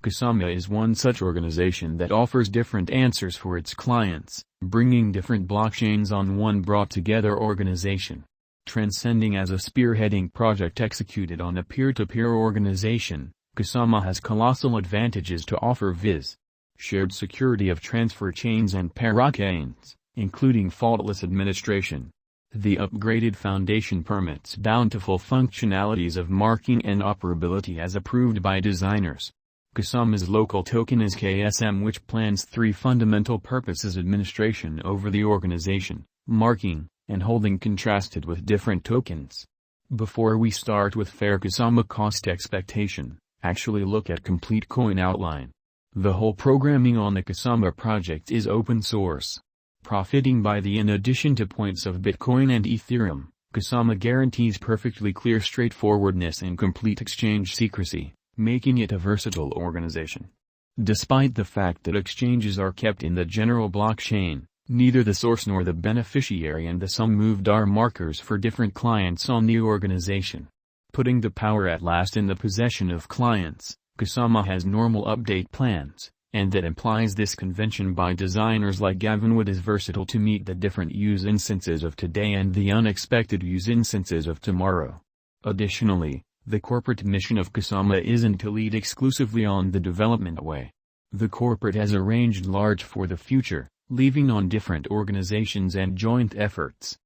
Kusama is one such organization that offers different answers for its clients, bringing different blockchains on one brought-together organization. Transcending as a spearheading project executed on a peer-to-peer organization, Kusama has colossal advantages to offer viz. Shared security of transfer chains and parachains, including faultless administration. The upgraded foundation permits bountiful functionalities of marking and operability as approved by designers. Kusama's local token is KSM, which plans three fundamental purposes: administration over the organization, marking, and holding, contrasted with different tokens. Before we start with fair Kusama cost expectation, actually look at complete coin outline. The whole programming on the Kusama project is open source. Profiting by the in addition to points of Bitcoin and Ethereum, Kusama guarantees perfectly clear straightforwardness and complete exchange secrecy, making it a versatile organization. Despite the fact that exchanges are kept in the general blockchain, neither the source nor the beneficiary and the sum moved are markers for different clients on the organization. Putting the power at last in the possession of clients, Kusama has normal update plans, and that implies this convention by designers like Gavin Wood is versatile to meet the different use instances of today and the unexpected use instances of tomorrow. Additionally, the corporate mission of Kusama isn't to lead exclusively on the development way. The corporate has arranged large for the future, leaving on different organizations and joint efforts.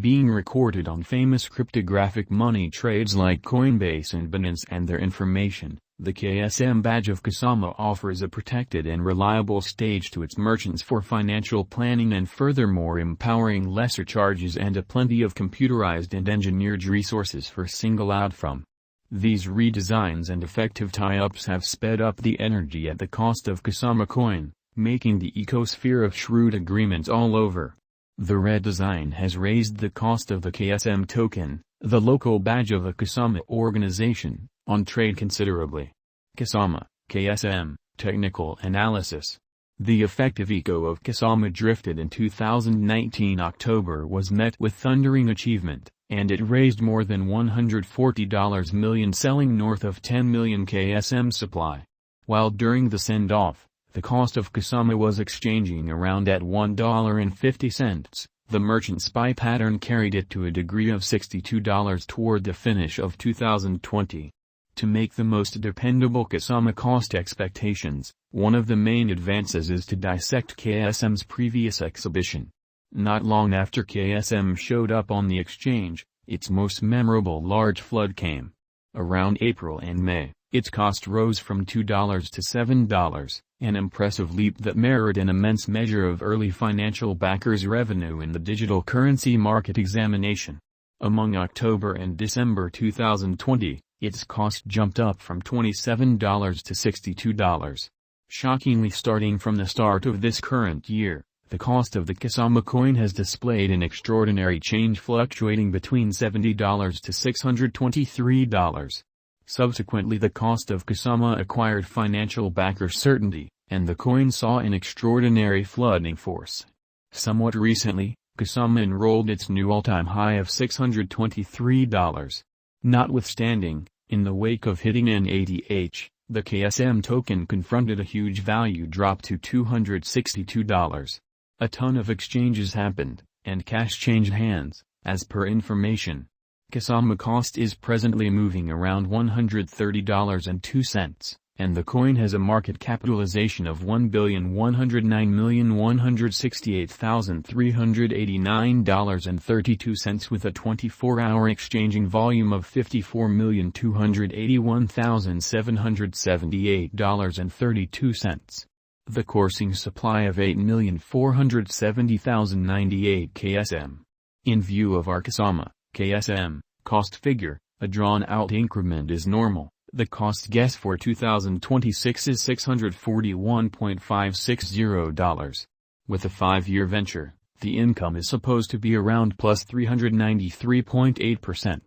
Being recorded on famous cryptographic money trades like Coinbase and Binance and their information, the KSM badge of Kusama offers a protected and reliable stage to its merchants for financial planning and furthermore empowering lesser charges and a plenty of computerized and engineered resources for single out from. These redesigns and effective tie-ups have sped up the energy at the cost of Kusama coin, making the ecosphere of shrewd agreements all over. The redesign has raised the cost of the KSM token, the local badge of a Kusama organization, on trade considerably. Kusama, KSM, technical analysis. The effective eco of Kusama drifted in 2019 October was met with thundering achievement, and it raised more than $140 million, selling north of 10 million KSM supply. While during the send-off, the cost of Kusama was exchanging around at $1.50, the merchant SPY pattern carried it to a degree of $62 toward the finish of 2020. To make the most dependable Kusama cost expectations, one of the main advances is to dissect KSM's previous exhibition. Not long after KSM showed up on the exchange, its most memorable large flood came. Around April and May, its cost rose from $2 to $7, an impressive leap that mirrored an immense measure of early financial backers' revenue in the digital currency market examination. Among October and December 2020, its cost jumped up from $27 to $62. Shockingly, starting from the start of this current year, the cost of the Kusama coin has displayed an extraordinary change, fluctuating between $70 to $623. Subsequently, the cost of Kusama acquired financial backer certainty, and the coin saw an extraordinary flooding force. Somewhat recently, Kusama enrolled its new all-time high of $623. Notwithstanding, in the wake of hitting an ATH, the KSM token confronted a huge value drop to $262. A ton of exchanges happened, and cash changed hands, as per information. Kusama cost is presently moving around $130.02, and the coin has a market capitalization of $1,109,168,389.32 with a 24-hour exchanging volume of $54,281,778.32. The coursing supply of 8,470,098 KSM. In view of our Kusama, KSM, cost figure, a drawn-out increment is normal. The cost guess for 2026 is $641.560. With a 5-year venture, the income is supposed to be around plus 393.8%.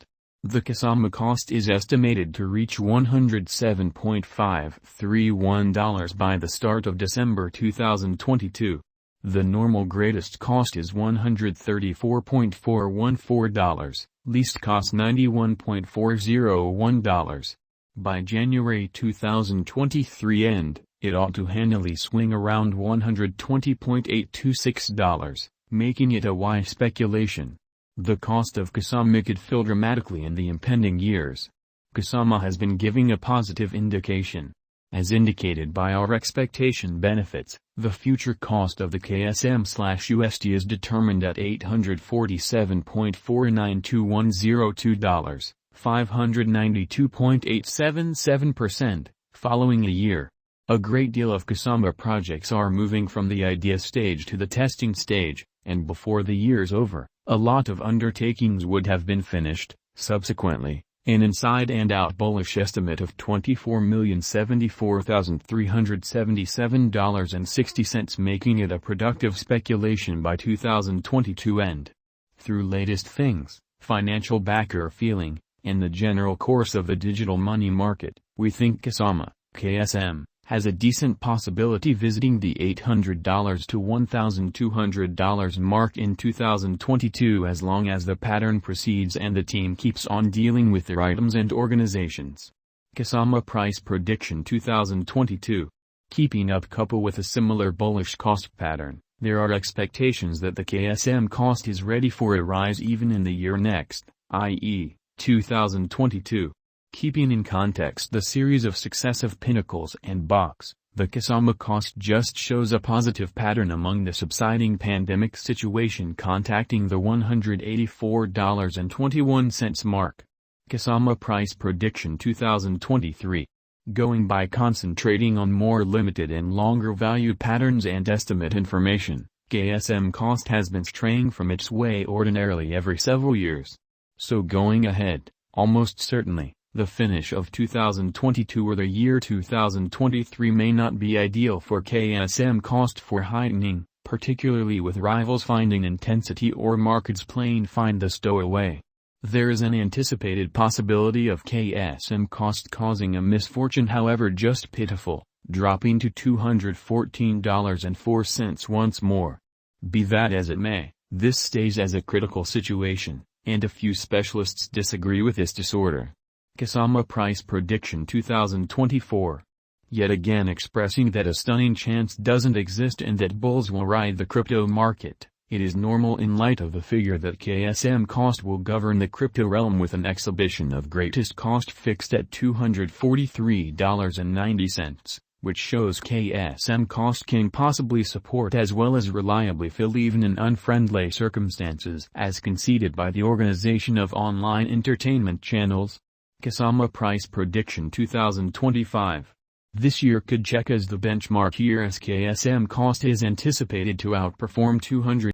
The Kusama cost is estimated to reach $107.531 by the start of December 2022. The normal greatest cost is $134.414, least cost $91.401. By January 2023 end, it ought to handily swing around $120.826, making it a wise speculation. The cost of Kusama could fall dramatically in the impending years. Kusama has been giving a positive indication. As indicated by our expectation benefits, the future cost of the KSM/USD is determined at $847.492102, 592.877%, following a year. A great deal of Kusama projects are moving from the idea stage to the testing stage, and before the year's over, a lot of undertakings would have been finished. Subsequently, an inside and out bullish estimate of $24,074,377.60, making it a productive speculation by 2022 end. Through latest things, financial backer feeling, and the general course of the digital money market, we think Kusama, KSM, has a decent possibility visiting the $800 to $1,200 mark in 2022 as long as the pattern proceeds and the team keeps on dealing with their items and organizations. Kusama price prediction 2022. Keeping up couple with a similar bullish cost pattern, there are expectations that the KSM cost is ready for a rise even in the year next, i.e., 2022. Keeping in context the series of successive pinnacles and box, the Kusama cost just shows a positive pattern among the subsiding pandemic situation, contacting the $184.21 mark. Kusama price prediction 2023. Going by concentrating on more limited and longer value patterns and estimate information, KSM cost has been straying from its way ordinarily every several years. So going ahead, almost certainly, the finish of 2022 or the year 2023 may not be ideal for KSM cost for heightening, particularly with rivals finding intensity or markets playing find the stowaway. There is an anticipated possibility of KSM cost causing a misfortune, however just pitiful, dropping to $214.04 once more. Be that as it may, this stays as a critical situation, and a few specialists disagree with this disorder. Kusama price prediction 2024. Yet again expressing that a stunning chance doesn't exist and that bulls will ride the crypto market, it is normal in light of the figure that KSM cost will govern the crypto realm with an exhibition of greatest cost fixed at $243.90, which shows KSM cost can possibly support as well as reliably fill even in unfriendly circumstances, as conceded by the Organization of Online Entertainment Channels. Kusama price prediction 2025. This year could check as the benchmark year as KSM cost is anticipated to outperform 200